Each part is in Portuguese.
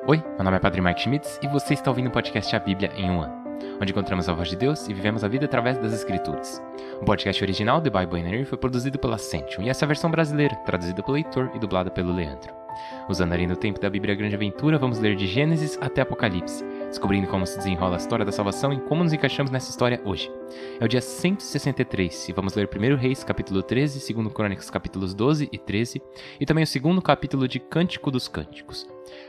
Oi, meu nome é Padre Mike Schmitz e você está ouvindo o podcast A Bíblia em um Ano, onde encontramos a voz de Deus e vivemos a vida através das Escrituras. O podcast original, The Bible in a Year, foi produzido pela Ascension e essa é a versão brasileira, traduzida pelo Heitor e dublada pelo Leandro. Usando a linha do tempo da Bíblia Grande Aventura, vamos ler de Gênesis até Apocalipse, descobrindo como se desenrola a história da salvação e como nos encaixamos nessa história hoje. É o dia 163 e vamos ler 1 Reis, capítulo 13, 2 Crônicas, capítulos 12 e 13, e também o segundo capítulo de Cântico dos Cânticos.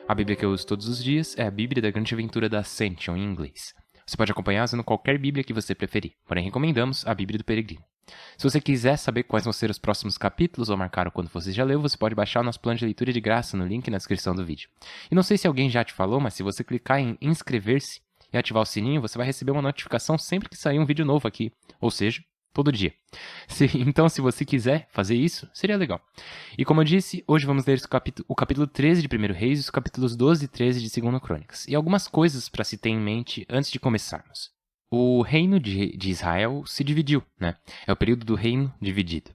A Bíblia que eu uso todos os dias é a Bíblia da Grande Aventura da Ascension em inglês. Você pode acompanhar usando qualquer Bíblia que você preferir, porém recomendamos a Bíblia do Peregrino. Se você quiser saber quais vão ser os próximos capítulos ou marcar o quanto você já leu, você pode baixar o nosso plano de leitura de graça no link na descrição do vídeo. E não sei se alguém já te falou, mas se você clicar em inscrever-se e ativar o sininho, você vai receber uma notificação sempre que sair um vídeo novo aqui, ou seja, todo dia. Então, se você quiser fazer isso, seria legal. E como eu disse, hoje vamos ler o capítulo 13 de 1 Reis e os capítulos 12 e 13 de 2 Crônicas. E algumas coisas para se ter em mente antes de começarmos. O reino de Israel se dividiu, né? É o período do reino dividido.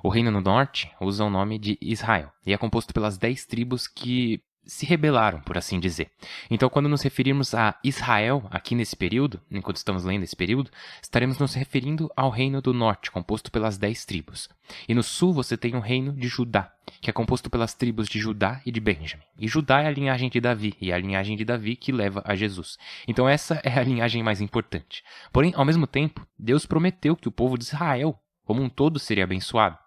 O reino no norte usa o nome de Israel e é composto pelas 10 tribos que se rebelaram, por assim dizer. Então, quando nos referirmos a Israel aqui nesse período, enquanto estamos lendo esse período, estaremos nos referindo ao reino do norte, composto pelas 10 tribos. E no sul você tem o reino de Judá, que é composto pelas tribos de Judá e de Benjamim. E Judá é a linhagem de Davi, e é a linhagem de Davi que leva a Jesus. Então essa é a linhagem mais importante. Porém, ao mesmo tempo, Deus prometeu que o povo de Israel, como um todo, seria abençoado.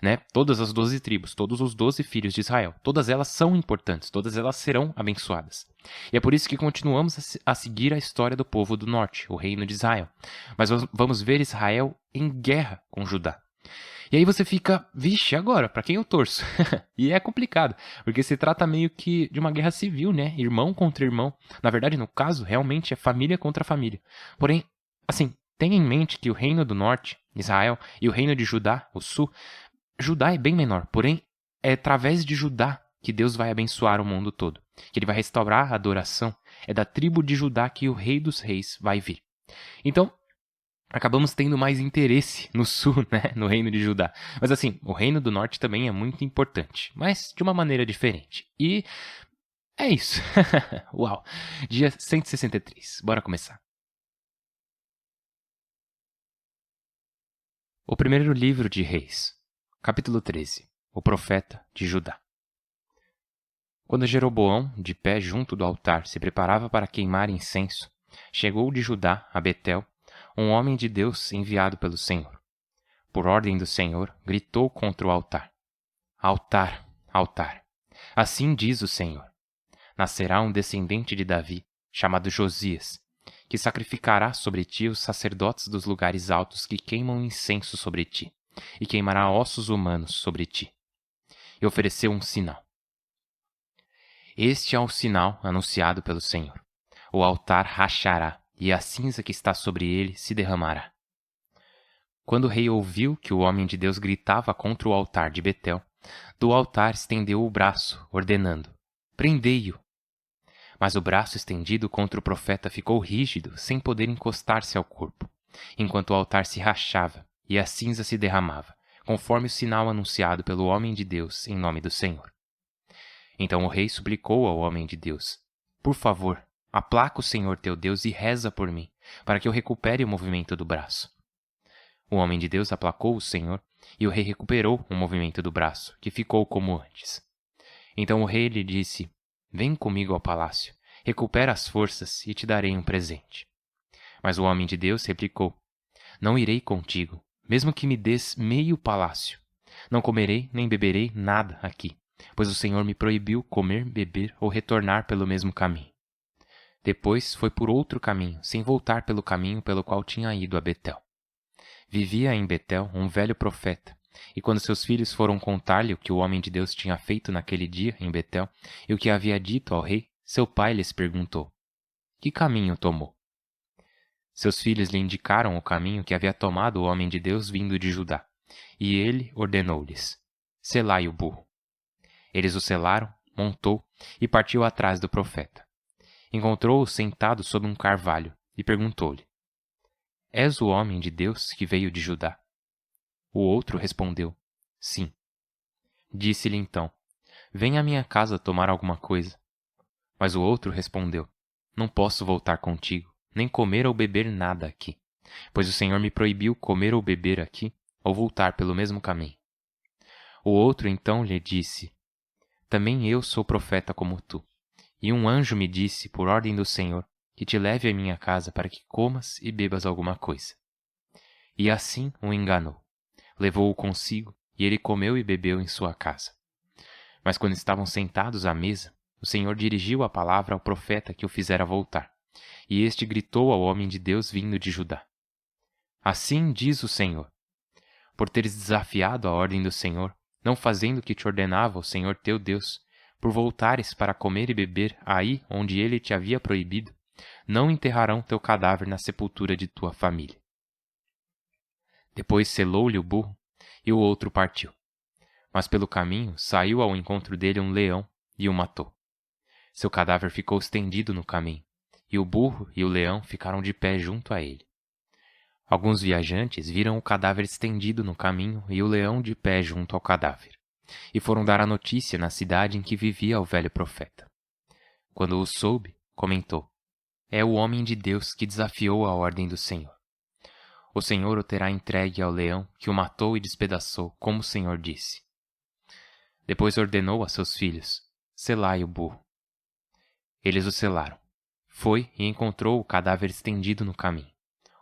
Né? Todas as 12 tribos, todos os 12 filhos de Israel, todas elas são importantes, todas elas serão abençoadas. E é por isso que continuamos a seguir a história do povo do norte, o reino de Israel. Mas vamos ver Israel em guerra com Judá. E aí você fica, vixe, agora, para quem eu torço? E é complicado, porque se trata meio que de uma guerra civil, né? Irmão contra irmão. Na verdade, no caso, realmente é família contra família. Porém, assim, tenha em mente que o reino do norte, Israel, e o reino de Judá, o sul, Judá é bem menor, porém é através de Judá que Deus vai abençoar o mundo todo, que ele vai restaurar a adoração. É da tribo de Judá que o rei dos reis vai vir. Então, acabamos tendo mais interesse no sul, né, no reino de Judá. Mas assim, o reino do norte também é muito importante, mas de uma maneira diferente. E é isso. Uau! Dia 163. Bora começar. O primeiro livro de Reis, capítulo 13. O profeta de Judá. Quando Jeroboão, de pé junto do altar, se preparava para queimar incenso, chegou de Judá a Betel um homem de Deus enviado pelo Senhor. Por ordem do Senhor, gritou contra o altar: Altar, altar! Assim diz o Senhor: nascerá um descendente de Davi, chamado Josias, que sacrificará sobre ti os sacerdotes dos lugares altos que queimam incenso sobre ti, e queimará ossos humanos sobre ti. E ofereceu um sinal. Este é o sinal anunciado pelo Senhor. O altar rachará, e a cinza que está sobre ele se derramará. Quando o rei ouviu que o homem de Deus gritava contra o altar de Betel, do altar estendeu o braço, ordenando: prendei-o. Mas o braço estendido contra o profeta ficou rígido, sem poder encostar-se ao corpo, enquanto o altar se rachava e a cinza se derramava, conforme o sinal anunciado pelo homem de Deus em nome do Senhor. Então o rei suplicou ao homem de Deus: por favor, aplaca o Senhor teu Deus e reza por mim, para que eu recupere o movimento do braço. O homem de Deus aplacou o Senhor, e o rei recuperou o movimento do braço, que ficou como antes. Então o rei lhe disse: vem comigo ao palácio, recupera as forças e te darei um presente. Mas o homem de Deus replicou: não irei contigo, mesmo que me des meio palácio. Não comerei nem beberei nada aqui, pois o Senhor me proibiu comer, beber ou retornar pelo mesmo caminho. Depois foi por outro caminho, sem voltar pelo caminho pelo qual tinha ido a Betel. Vivia em Betel um velho profeta, e quando seus filhos foram contar-lhe o que o homem de Deus tinha feito naquele dia em Betel e o que havia dito ao rei, seu pai lhes perguntou: que caminho tomou? Seus filhos lhe indicaram o caminho que havia tomado o homem de Deus vindo de Judá, e ele ordenou-lhes: selai o burro. Eles o selaram, montou e partiu atrás do profeta. Encontrou-o sentado sob um carvalho e perguntou-lhe: és o homem de Deus que veio de Judá? O outro respondeu: sim. Disse-lhe então: vem à minha casa tomar alguma coisa. Mas o outro respondeu: Não posso voltar contigo, nem comer ou beber nada aqui, pois o Senhor me proibiu comer ou beber aqui, ou voltar pelo mesmo caminho. O outro então lhe disse: Também eu sou profeta como tu, e um anjo me disse, por ordem do Senhor, que te leve à minha casa para que comas e bebas alguma coisa. E assim o enganou. Levou-o consigo, e ele comeu e bebeu em sua casa. Mas quando estavam sentados à mesa, o Senhor dirigiu a palavra ao profeta que o fizera voltar, e este gritou ao homem de Deus vindo de Judá: Assim diz o Senhor: Por teres desafiado a ordem do Senhor, não fazendo o que te ordenava o Senhor teu Deus, por voltares para comer e beber aí onde ele te havia proibido, não enterrarão teu cadáver na sepultura de tua família. Depois selou-lhe o burro, e o outro partiu. Mas pelo caminho saiu ao encontro dele um leão e o matou. Seu cadáver ficou estendido no caminho, e o burro e o leão ficaram de pé junto a ele. Alguns viajantes viram o cadáver estendido no caminho e o leão de pé junto ao cadáver, e foram dar a notícia na cidade em que vivia o velho profeta. Quando o soube, comentou: É o homem de Deus que desafiou a ordem do Senhor. O Senhor o terá entregue ao leão, que o matou e despedaçou, como o Senhor disse. Depois ordenou a seus filhos: Selai o burro. Eles o selaram. Foi e encontrou o cadáver estendido no caminho.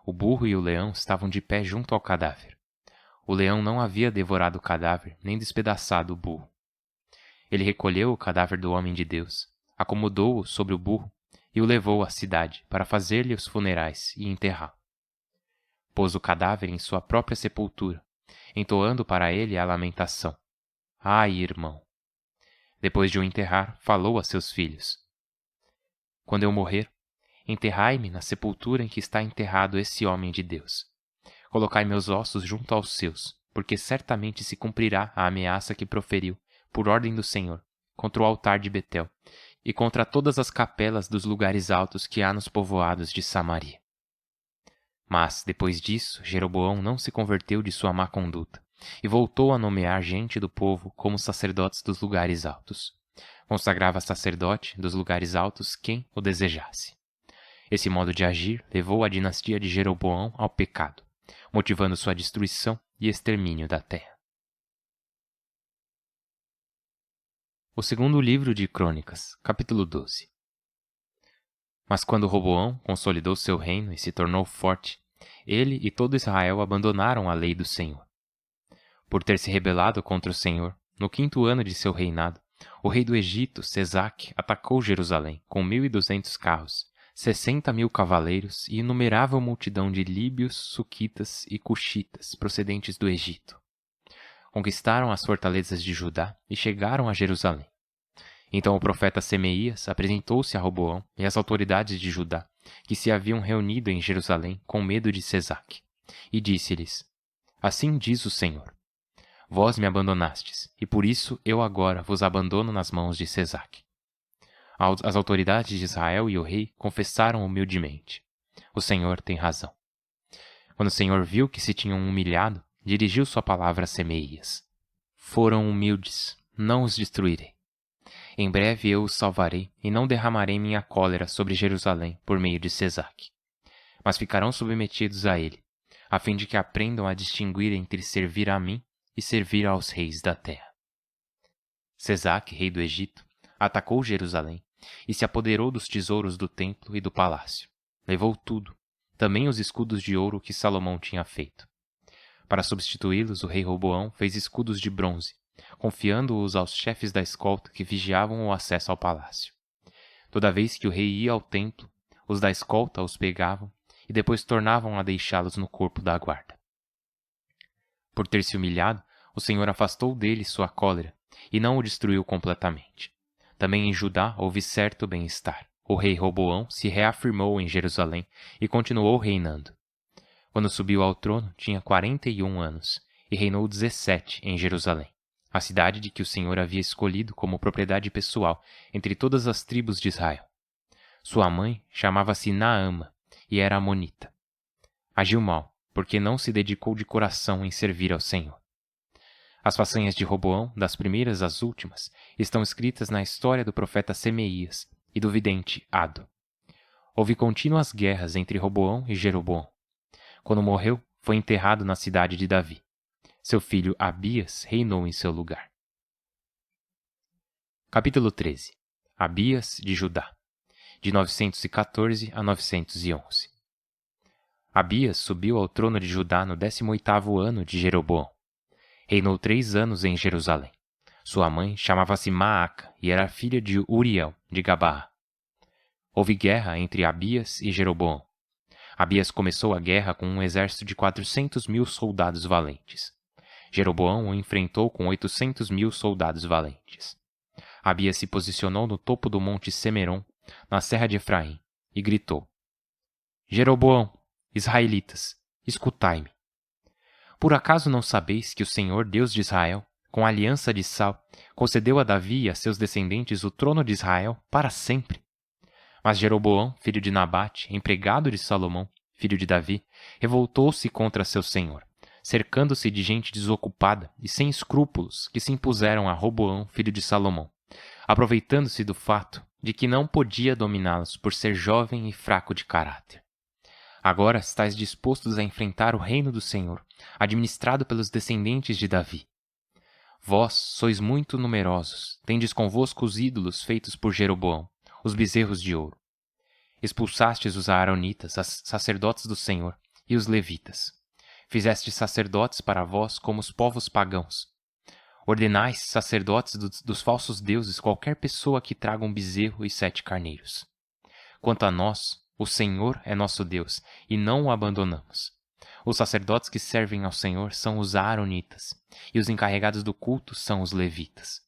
O burro e o leão estavam de pé junto ao cadáver. O leão não havia devorado o cadáver, nem despedaçado o burro. Ele recolheu o cadáver do homem de Deus, acomodou-o sobre o burro e o levou à cidade para fazer-lhe os funerais e enterrá-lo. Pôs o cadáver em sua própria sepultura, entoando para ele a lamentação: Ai, irmão! Depois de o enterrar, falou a seus filhos: Quando eu morrer, enterrai-me na sepultura em que está enterrado esse homem de Deus. Colocai meus ossos junto aos seus, porque certamente se cumprirá a ameaça que proferiu, por ordem do Senhor, contra o altar de Betel e contra todas as capelas dos lugares altos que há nos povoados de Samaria. Mas, depois disso, Jeroboão não se converteu de sua má conduta, e voltou a nomear gente do povo como sacerdotes dos lugares altos. Consagrava sacerdote dos lugares altos quem o desejasse. Esse modo de agir levou a dinastia de Jeroboão ao pecado, motivando sua destruição e extermínio da terra. O segundo livro de Crônicas, capítulo 12. Mas quando Roboão consolidou seu reino e se tornou forte, ele e todo Israel abandonaram a lei do Senhor. Por ter se rebelado contra o Senhor, no 5º ano de seu reinado, o rei do Egito, Sesaque, atacou Jerusalém com 1.200 carros, 60.000 cavaleiros e inumerável multidão de líbios, suquitas e cuxitas procedentes do Egito. Conquistaram as fortalezas de Judá e chegaram a Jerusalém. Então o profeta Semeías apresentou-se a Roboão e às autoridades de Judá, que se haviam reunido em Jerusalém com medo de Sesaque, e disse-lhes: Assim diz o Senhor: Vós me abandonastes, e por isso eu agora vos abandono nas mãos de Sesaque. As autoridades de Israel e o rei confessaram humildemente: O Senhor tem razão. Quando o Senhor viu que se tinham humilhado, dirigiu sua palavra a Semeías: Foram humildes, não os destruirei. Em breve eu os salvarei e não derramarei minha cólera sobre Jerusalém por meio de Sesaque. Mas ficarão submetidos a ele, a fim de que aprendam a distinguir entre servir a mim e servir aos reis da terra. Sesaque, rei do Egito, atacou Jerusalém e se apoderou dos tesouros do templo e do palácio. Levou tudo, também os escudos de ouro que Salomão tinha feito. Para substituí-los, o rei Roboão fez escudos de bronze, confiando-os aos chefes da escolta que vigiavam o acesso ao palácio. Toda vez que o rei ia ao templo, os da escolta os pegavam e depois tornavam a deixá-los no corpo da guarda. Por ter se humilhado, o Senhor afastou dele sua cólera e não o destruiu completamente. Também em Judá houve certo bem-estar. O rei Roboão se reafirmou em Jerusalém e continuou reinando. Quando subiu ao trono, tinha 41 anos e reinou 17 em Jerusalém, a cidade de que o Senhor havia escolhido como propriedade pessoal entre todas as tribos de Israel. Sua mãe chamava-se Naama e era amonita. Agiu mal, porque não se dedicou de coração em servir ao Senhor. As façanhas de Roboão, das primeiras às últimas, estão escritas na história do profeta Semeías e do vidente Ado. Houve contínuas guerras entre Roboão e Jeroboão. Quando morreu, foi enterrado na cidade de Davi. Seu filho Abias reinou em seu lugar. Capítulo 13. Abias de Judá, de 914 a 911. Abias subiu ao trono de Judá no 18º ano de Jeroboão. Reinou 3 anos em Jerusalém. Sua mãe chamava-se Maaca e era filha de Uriel, de Gabaa. Houve guerra entre Abias e Jeroboão. Abias começou a guerra com um exército de 400.000 soldados valentes. Jeroboão o enfrentou com 800.000 soldados valentes. Abias se posicionou no topo do monte Semeron, na serra de Efraim, e gritou: Jeroboão, israelitas, escutai-me. Por acaso não sabeis que o Senhor, Deus de Israel, com a aliança de sal, concedeu a Davi e a seus descendentes o trono de Israel para sempre? Mas Jeroboão, filho de Nabate, empregado de Salomão, filho de Davi, revoltou-se contra seu senhor, cercando-se de gente desocupada e sem escrúpulos que se impuseram a Roboão, filho de Salomão, aproveitando-se do fato de que não podia dominá-los por ser jovem e fraco de caráter. Agora estáis dispostos a enfrentar o reino do Senhor, administrado pelos descendentes de Davi. Vós sois muito numerosos, tendes convosco os ídolos feitos por Jeroboão, os bezerros de ouro. Expulsastes os aaronitas, os sacerdotes do Senhor, e os levitas. Fizestes sacerdotes para vós como os povos pagãos. Ordenais sacerdotes dos falsos deuses qualquer pessoa que traga um bezerro e 7 carneiros. Quanto a nós, o Senhor é nosso Deus, e não o abandonamos. Os sacerdotes que servem ao Senhor são os aaronitas, e os encarregados do culto são os levitas.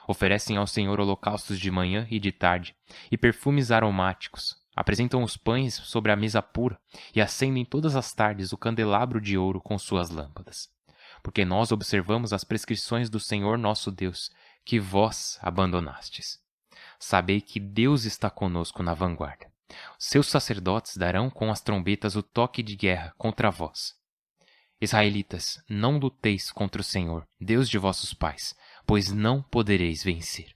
Oferecem ao Senhor holocaustos de manhã e de tarde, e perfumes aromáticos. Apresentam os pães sobre a mesa pura, e acendem todas as tardes o candelabro de ouro com suas lâmpadas. Porque nós observamos as prescrições do Senhor nosso Deus, que vós abandonastes. Sabei que Deus está conosco na vanguarda. Seus sacerdotes darão com as trombetas o toque de guerra contra vós. Israelitas, não luteis contra o Senhor, Deus de vossos pais, pois não podereis vencer.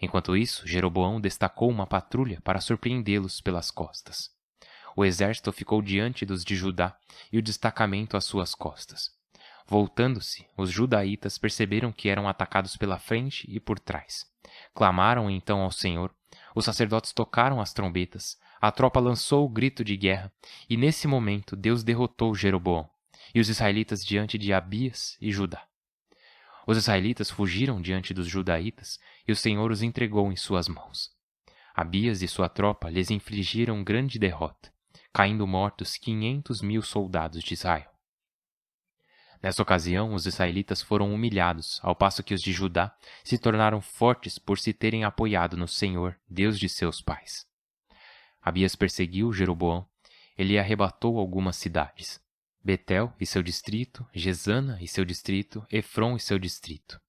Enquanto isso, Jeroboão destacou uma patrulha para surpreendê-los pelas costas. O exército ficou diante dos de Judá e o destacamento às suas costas. Voltando-se, os judaítas perceberam que eram atacados pela frente e por trás. Clamaram então ao Senhor, os sacerdotes tocaram as trombetas, a tropa lançou o grito de guerra, e nesse momento Deus derrotou Jeroboão e os israelitas diante de Abias e Judá. Os israelitas fugiram diante dos judaítas e o Senhor os entregou em suas mãos. Abias e sua tropa lhes infligiram grande derrota, caindo mortos 500.000 soldados de Israel. Nessa ocasião, os israelitas foram humilhados, ao passo que os de Judá se tornaram fortes por se terem apoiado no Senhor, Deus de seus pais. Abias perseguiu Jeroboão, ele arrebatou algumas cidades: Betel e seu distrito, Gesana e seu distrito, Efron e seu distrito.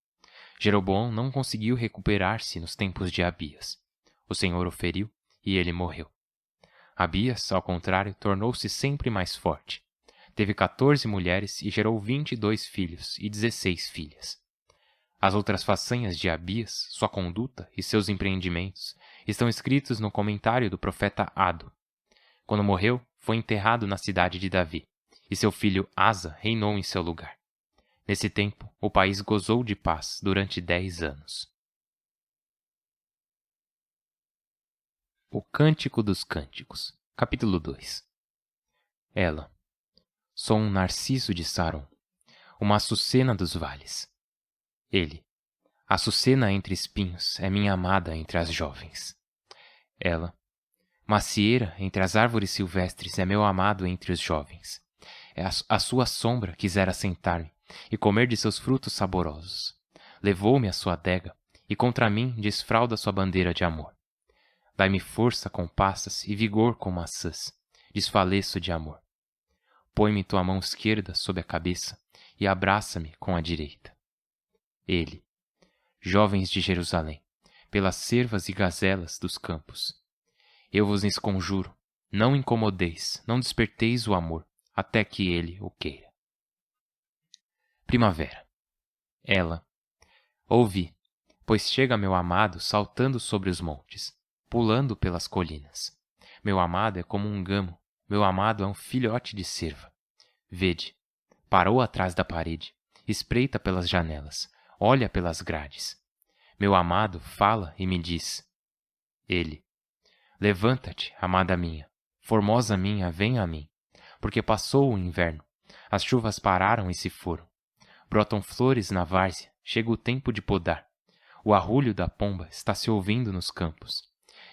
Jeroboão não conseguiu recuperar-se nos tempos de Abias. O Senhor o feriu e ele morreu. Abias, ao contrário, tornou-se sempre mais forte. Teve 14 mulheres e gerou 22 filhos e 16 filhas. As outras façanhas de Abias, sua conduta e seus empreendimentos estão escritos no comentário do profeta Ado. Quando morreu, foi enterrado na cidade de Davi, e seu filho Asa reinou em seu lugar. Nesse tempo, o país gozou de paz durante 10 anos. O Cântico dos Cânticos, capítulo 2. Ela. Sou um narciso de Saron, uma açucena dos vales. Ele. Açucena entre espinhos é minha amada entre as jovens. Ela. Macieira entre as árvores silvestres é meu amado entre os jovens. É a sua sombra quisera sentar-me e comer de seus frutos saborosos. Levou-me à sua adega e contra mim desfralda sua bandeira de amor. Dai-me força com passas e vigor com maçãs. Desfaleço de amor. Põe-me tua mão esquerda sob a cabeça e abraça-me com a direita. Ele. Jovens de Jerusalém, pelas cervas e gazelas dos campos. Eu vos conjuro, não incomodeis, não desperteis o amor, até que ele o queira. Primavera. Ela. Ouvi, Pois chega meu amado saltando sobre os montes, pulando pelas colinas. Meu amado é como um gamo, meu amado é um filhote de cerva. Vede, parou atrás da parede, espreita pelas janelas, olha pelas grades. Meu amado fala e me diz. Ele: levanta-te, amada minha, formosa minha, vem a mim, porque passou o inverno, as chuvas pararam e se foram. Brotam flores na várzea, chega o tempo de podar. O arrulho da pomba está se ouvindo nos campos.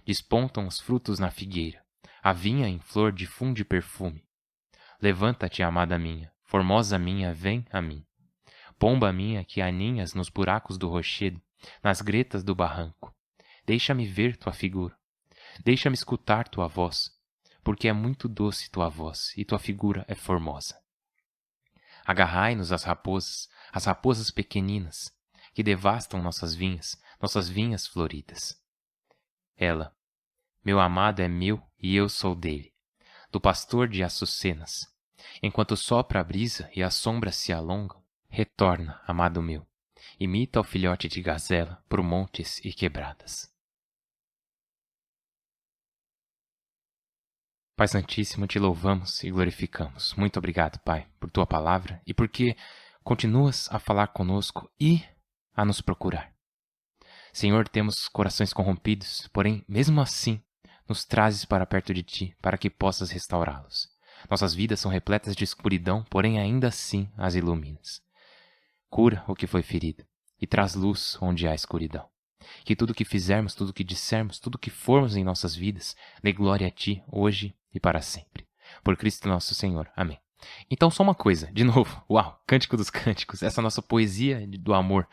Despontam os frutos na figueira, a vinha em flor difunde perfume. Levanta-te, amada minha, formosa minha, vem a mim. Pomba minha que aninhas nos buracos do rochedo, nas gretas do barranco. Deixa-me ver tua figura, deixa-me escutar tua voz, porque é muito doce tua voz e tua figura é formosa. Agarrai-nos as raposas pequeninas, que devastam nossas vinhas floridas. Ela: meu amado é meu e eu sou dele, do pastor de açucenas. Enquanto sopra a brisa e as sombras se alongam, retorna, amado meu, imita o filhote de gazela por montes e quebradas. Pai Santíssimo, te louvamos e glorificamos. Muito obrigado, Pai, por tua palavra e porque continuas a falar conosco e a nos procurar. Senhor, temos corações corrompidos, porém, mesmo assim, nos trazes para perto de ti, para que possas restaurá-los. Nossas vidas são repletas de escuridão, porém ainda assim as iluminas. Cura o que foi ferido e traz luz onde há escuridão. Que tudo que fizermos, tudo que dissermos, tudo que formos em nossas vidas, dê glória a ti, hoje e para sempre. Por Cristo nosso Senhor. Amém. Então, só uma coisa, de novo, uau, Cântico dos Cânticos, essa nossa poesia do amor.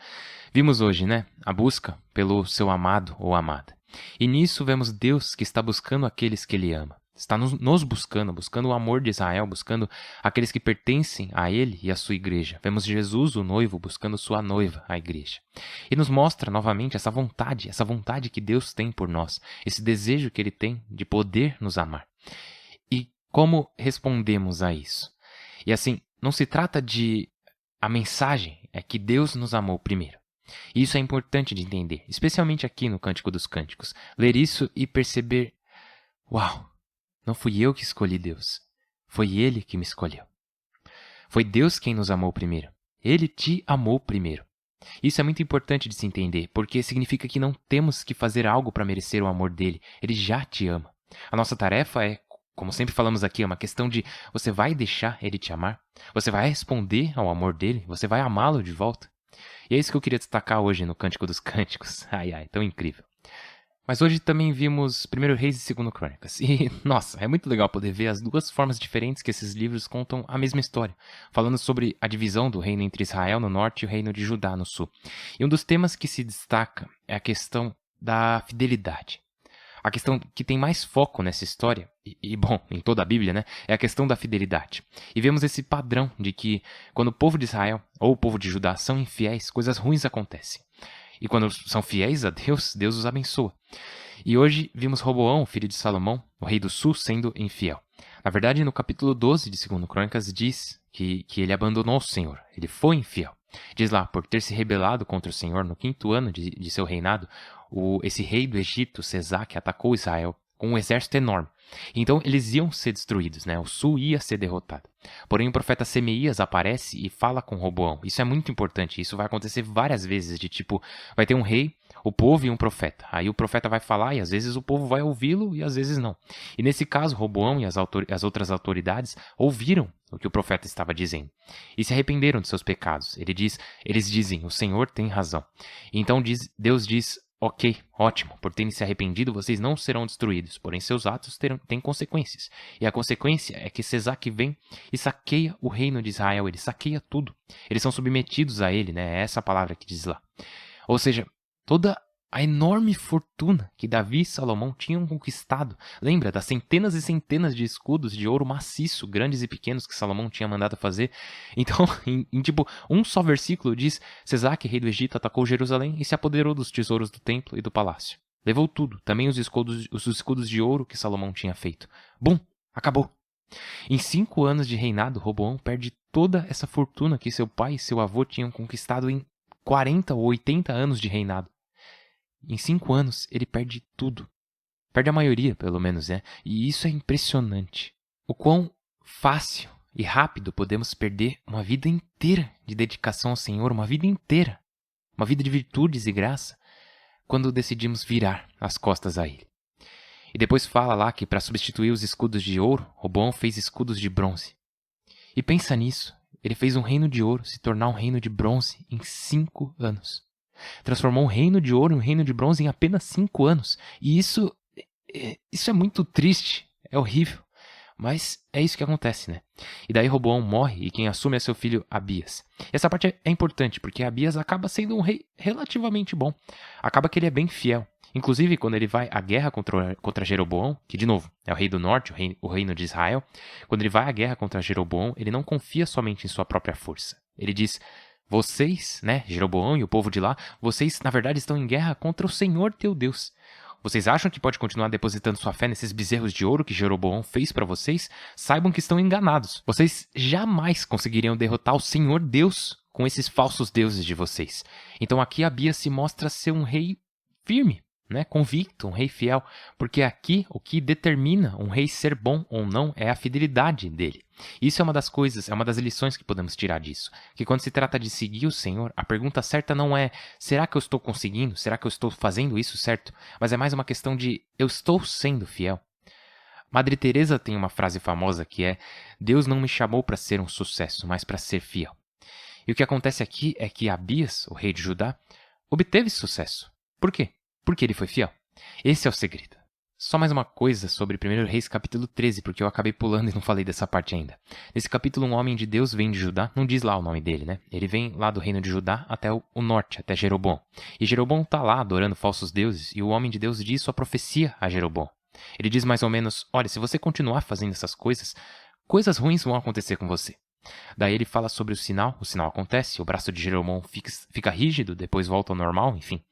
Vimos hoje, né, a busca pelo seu amado ou amada. E nisso vemos Deus que está buscando aqueles que Ele ama. Está nos buscando o amor de Israel, buscando aqueles que pertencem a Ele e à sua igreja. Vemos Jesus, o noivo, buscando sua noiva, a igreja. E nos mostra novamente essa vontade que Deus tem por nós, esse desejo que Ele tem de poder nos amar. E como respondemos a isso? E assim, não se trata de... A mensagem é que Deus nos amou primeiro. E isso é importante de entender, especialmente aqui no Cântico dos Cânticos. Ler isso e perceber... Uau! Não fui eu que escolhi Deus. Foi Ele que me escolheu. Foi Deus quem nos amou primeiro. Ele te amou primeiro. Isso é muito importante de se entender, porque significa que não temos que fazer algo para merecer o amor dele. Ele já te ama. A nossa tarefa é, como sempre falamos aqui, é uma questão de você vai deixar ele te amar? Você vai responder ao amor dele? Você vai amá-lo de volta? E é isso que eu queria destacar hoje no Cântico dos Cânticos. Ai, ai, tão incrível. Mas hoje também vimos 1 Reis e 2 Crônicas. E, nossa, é muito legal poder ver as duas formas diferentes que esses livros contam a mesma história, falando sobre a divisão do reino entre Israel no norte e o reino de Judá no sul. E um dos temas que se destaca é a questão da fidelidade. A questão que tem mais foco nessa história, bom, em toda a Bíblia, né, é a questão da fidelidade. E vemos esse padrão de que quando o povo de Israel ou o povo de Judá são infiéis, coisas ruins acontecem. E quando são fiéis a Deus, Deus os abençoa. E hoje vimos Roboão, filho de Salomão, o rei do sul, sendo infiel. Na verdade, no capítulo 12 de 2 Crônicas diz que ele abandonou o Senhor, ele foi infiel. Diz lá, por ter se rebelado contra o Senhor no 5º ano de seu reinado, esse rei do Egito, Sesaque, atacou Israel com um exército enorme. Então eles iam ser destruídos, né? O sul ia ser derrotado. Porém o profeta Semeías aparece e fala com Roboão. Isso é muito importante, isso vai acontecer várias vezes, de tipo, vai ter um rei, o povo e um profeta. Aí o profeta vai falar e às vezes o povo vai ouvi-lo e às vezes não. E nesse caso, Roboão e as outras autoridades ouviram o que o profeta estava dizendo e se arrependeram de seus pecados. Eles dizem, o Senhor tem razão. Então Deus diz, ok, ótimo, por terem se arrependido, vocês não serão destruídos, porém seus atos têm consequências. E a consequência é que Sesaque vem e saqueia o reino de Israel, ele saqueia tudo. Eles são submetidos a ele, né? É essa a palavra que diz lá. Ou seja, toda a enorme fortuna que Davi e Salomão tinham conquistado. Lembra das centenas e centenas de escudos de ouro maciço, grandes e pequenos, que Salomão tinha mandado fazer? Então, em tipo, um só versículo diz, Sesaque, rei do Egito, atacou Jerusalém e se apoderou dos tesouros do templo e do palácio. Levou tudo, também os escudos de ouro que Salomão tinha feito. Bum, acabou. Em 5 anos de reinado, Roboão perde toda essa fortuna que seu pai e seu avô tinham conquistado em 40 ou 80 anos de reinado. em 5 anos, ele perde tudo. Perde a maioria, pelo menos, né? E isso é impressionante. O quão fácil e rápido podemos perder uma vida inteira de dedicação ao Senhor, uma vida inteira, uma vida de virtudes e graça, quando decidimos virar as costas a Ele. E depois fala lá que para substituir os escudos de ouro, Roboão fez escudos de bronze. E pensa nisso, ele fez um reino de ouro se tornar um reino de bronze em 5 anos. Transformou um reino de ouro em um reino de bronze em apenas 5 anos. E isso é muito triste, é horrível. Mas é isso que acontece, né? E daí Roboão morre e quem assume é seu filho Abias. E essa parte é importante, porque Abias acaba sendo um rei relativamente bom. Acaba que ele é bem fiel. Inclusive, quando ele vai à guerra contra Jeroboão, que de novo é o rei do norte, o reino de Israel, quando ele vai à guerra contra Jeroboão, ele não confia somente em sua própria força. Ele diz, vocês, né, Jeroboão e o povo de lá, vocês na verdade estão em guerra contra o Senhor teu Deus. Vocês acham que pode continuar depositando sua fé nesses bezerros de ouro que Jeroboão fez para vocês? Saibam que estão enganados. Vocês jamais conseguiriam derrotar o Senhor Deus com esses falsos deuses de vocês. Então aqui Abias se mostra ser um rei firme, né? Convicto, um rei fiel. Porque aqui o que determina um rei ser bom ou não é a fidelidade dele. Isso é uma das coisas, é uma das lições que podemos tirar disso. Que quando se trata de seguir o Senhor, a pergunta certa não é será que eu estou conseguindo? Será que eu estou fazendo isso certo? Mas é mais uma questão de eu estou sendo fiel. Madre Teresa tem uma frase famosa que é Deus não me chamou para ser um sucesso, mas para ser fiel. E o que acontece aqui é que Abias, o rei de Judá, obteve sucesso. Por quê? Porque ele foi fiel. Esse é o segredo. Só mais uma coisa sobre 1 Reis capítulo 13, porque eu acabei pulando e não falei dessa parte ainda. Nesse capítulo, um homem de Deus vem de Judá, não diz lá o nome dele, né? Ele vem lá do reino de Judá até o norte, até Jeroboão. E Jeroboão está lá adorando falsos deuses, e o homem de Deus diz sua profecia a Jeroboão. Ele diz mais ou menos, olha, se você continuar fazendo essas coisas, coisas ruins vão acontecer com você. Daí ele fala sobre o sinal acontece, o braço de Jeroboão fica rígido, depois volta ao normal, enfim.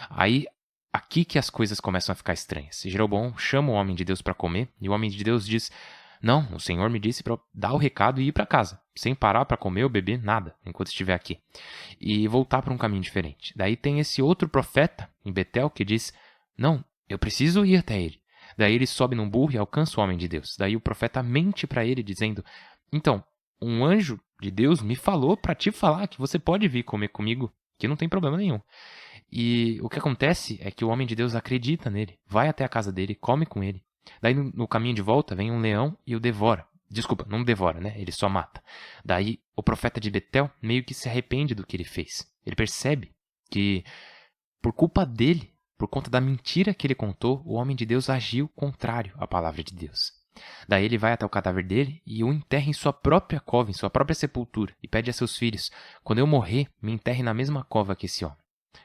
Aí aqui que as coisas começam a ficar estranhas. Jeroboão chama o homem de Deus para comer e o homem de Deus diz, não, o Senhor me disse para dar o recado e ir para casa, sem parar para comer ou beber nada, enquanto estiver aqui. E voltar para um caminho diferente. Daí tem esse outro profeta em Betel que diz, não, eu preciso ir até ele. Daí ele sobe num burro e alcança o homem de Deus. Daí o profeta mente para ele dizendo, então, um anjo de Deus me falou para te falar que você pode vir comer comigo, que não tem problema nenhum. E o que acontece é que o homem de Deus acredita nele, vai até a casa dele, come com ele. Daí no caminho de volta vem um leão e o devora. Desculpa, não devora, né? Ele só mata. Daí o profeta de Betel meio que se arrepende do que ele fez. Ele percebe que por culpa dele, por conta da mentira que ele contou, o homem de Deus agiu contrário à palavra de Deus. Daí ele vai até o cadáver dele e o enterra em sua própria cova, em sua própria sepultura, e pede a seus filhos, quando eu morrer, me enterre na mesma cova que esse homem,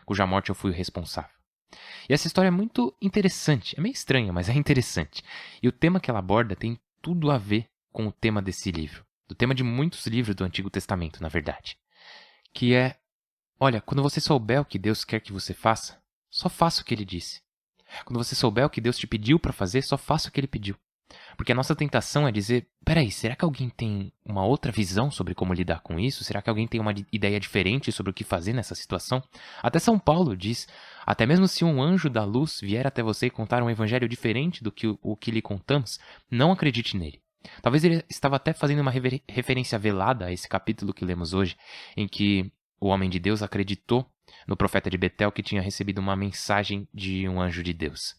cuja morte eu fui o responsável. E essa história é muito interessante, é meio estranha, mas é interessante. E o tema que ela aborda tem tudo a ver com o tema desse livro, do tema de muitos livros do Antigo Testamento, na verdade. Que é, olha, quando você souber o que Deus quer que você faça, só faça o que Ele disse. Quando você souber o que Deus te pediu para fazer, só faça o que Ele pediu. Porque a nossa tentação é dizer, peraí, será que alguém tem uma outra visão sobre como lidar com isso? Será que alguém tem uma ideia diferente sobre o que fazer nessa situação? Até São Paulo diz, até mesmo se um anjo da luz vier até você e contar um evangelho diferente do que o que lhe contamos, não acredite nele. Talvez ele estava até fazendo uma referência velada a esse capítulo que lemos hoje, em que o homem de Deus acreditou no profeta de Betel que tinha recebido uma mensagem de um anjo de Deus.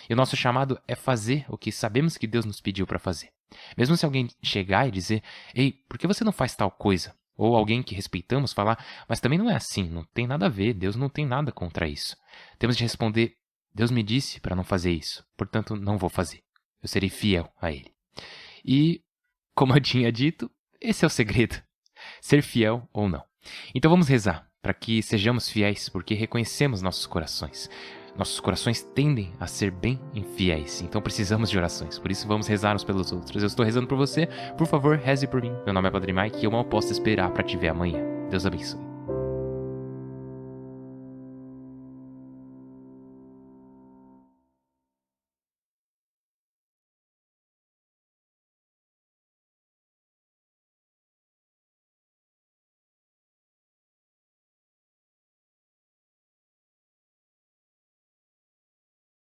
E o nosso chamado é fazer o que sabemos que Deus nos pediu para fazer. Mesmo se alguém chegar e dizer, ei, por que você não faz tal coisa? Ou alguém que respeitamos falar, mas também não é assim, não tem nada a ver, Deus não tem nada contra isso. Temos de responder, Deus me disse para não fazer isso, portanto não vou fazer. Eu serei fiel a Ele. E, como eu tinha dito, esse é o segredo. Ser fiel ou não. Então vamos rezar para que sejamos fiéis, porque reconhecemos nossos corações. Nossos corações tendem a ser bem infiéis, então precisamos de orações. Por isso vamos rezar uns pelos outros. Eu estou rezando por você, por favor, reze por mim. Meu nome é Padre Mike e eu mal posso esperar para te ver amanhã. Deus abençoe.